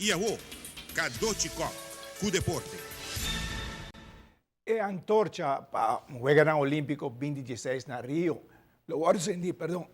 Iaho, Kadochikov, cu deporte. E antorcha para juega na Olímpico 2016 na Rio. Lo ordendi, perdão.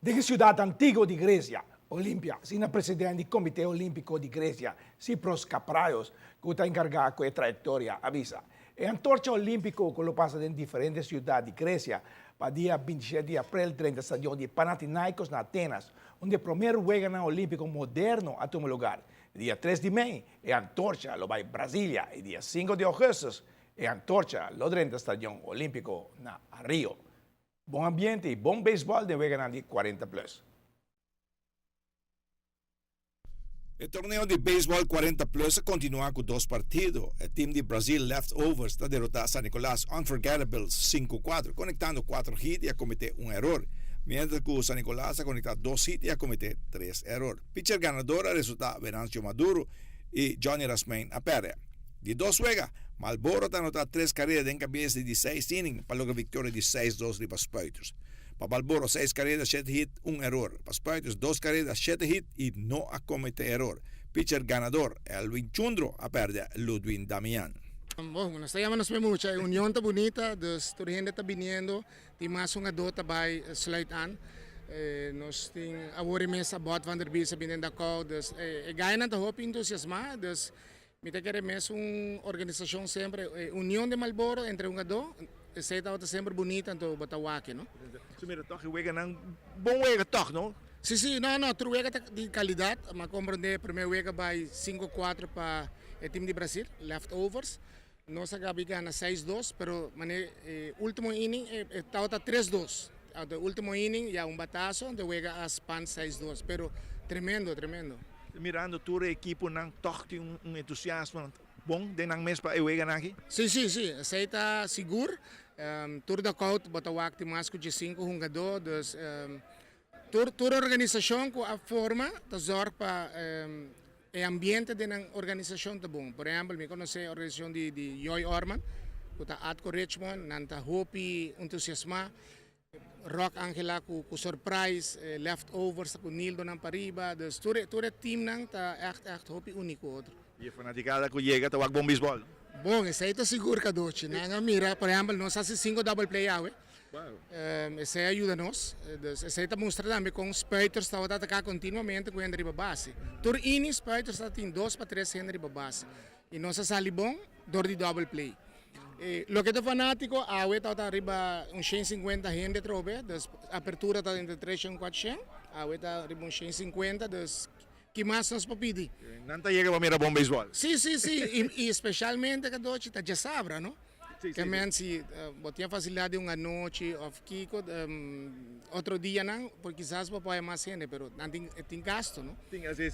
De que ciudad antigo de Grecia, Olimpia, sina presidente do Comitê Olímpico de Grecia, Cipros Capraios, que está encargado com a trajetória, avisa. E antorcha olímpico que lo passa em diferentes cidades de Grecia, para dia 27 de abril, 30 estadio de Panathinaikos na Atenas, onde o primeiro juega na Olímpico moderno a tomar lugar. Dia 3 de maio, e antorcha lo vai Brasília, e dia 5 de agosto, e antorcha lo 30 estadio olímpico na Rio. Bom ambiente e bom beisebol de juega de 40 plus. O torneio de beisebol 40 plus continua com 2 partidos. O time de Brasil Leftovers está derrotando San Nicolás Unforgettables 5-4, conectando 4 hits e a cometer um erro. Mientras que o San Nicolás ha conectado 2 hits e a cometer 3 errores. Pitcher ganador resulta Venancio Maduro e Johnny Rasmain Apere. De 2 juegas, Marlboro ha anotado 3 carreras en cabeça de 16 innings para lograr vitória de 6-2 de Spuiters. Para Marlboro, 6 carreras, 7 hits, 1 error. Para Spuiters, 2 carreras, 7 hits y no ha cometido error. Pitcher ganador, Elwin Chundro, a perder Ludwig Damian. Bom, nós estamos muito, a união está bonita, dus toda a gente está vindo, tem mais uma dota bij sluit aan. Nós temos agora mesmo a bot van der Bies binnen da call, dus ik ga na hoop entusiasmar, dus me quer mesmo uma organização sempre, união de Marlboro entre um e dois, essa está sempre bonita, então Batawaki, não? Sumira toch, juega nang bom juega toch, não? Sim, não, tu juega de qualidade, mas compreender, primeiro juega by 5-4 para o time de Brasil, Leftovers. Nós acabamos ganhando 6-2, pero último inning estava 3-2. O último inning já batazo, onde juega a span 6-2, pero tremendo. Mirando toda a equipe nang toch tem entusiasmo bom de nang mes para juega nang. Sim, essa está seguro. Toda a cout Batawak tem mais de 5 jogadores. Toda a organização com a forma da zorg para o ambiente da organização tá bom. Por exemplo, me conhece a organização de Joy Orman, que está Atco Richmond, nanta Hopi, entusiasma, Rock Angela com surprise, Leftovers com Nildo nang pariba, dus todo o time nang tá echt Hopi único outro. E a fanaticada que chega tá bom beisebol. Bom, isso aí tá seguro que doce, né? Mira, por exemplo, nós fazemos 5 double play out. Wow. Isso aí ajuda-nos. Isso aí está mostrando também com os Spuiters estão a atacar continuamente com a Henry Babassi. Tur ini Spuiters tem 2 para 3 Henry Babassi. E nós saímos bom, dor de double play. Lo que é fanático, a UE está arriba 150 Henry trobe, a apertura está entre 300 e 400. A UE está arriba 150, que mais nos papidi. Nanta chega para mirar bom beisebol. Sim, e especialmente que doce está já sabra, não? Que se botinha facilidade uma noite ou Kiko outro dia não, porque quizás papai é mais gente, mas tem gasto, não? Tem assim.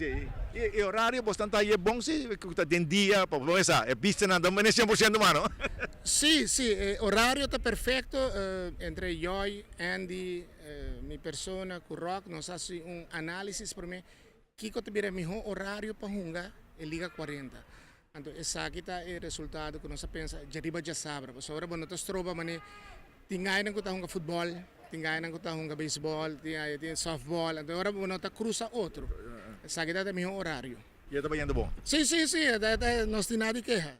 E horário bastante aí é bom se que tem dia para começar. É pista nada, mas 100% mano. Sim, horário está perfeito entre eu, Andy, minha persona, com Rock, nós fazemos análise para mim. Kiko te vira melhor horário para jogar em Liga 40. Então, esse aqui é o resultado que nós pensamos, já sabe. Porque agora nós trocamos, mas tem aí que está jogando futebol, tem aí que está jogando beisebol, tem softball. Então, agora nós cruza outro. Esse aqui é o melhor horário. E está bem bom. Sim, nós temos nada de queixa.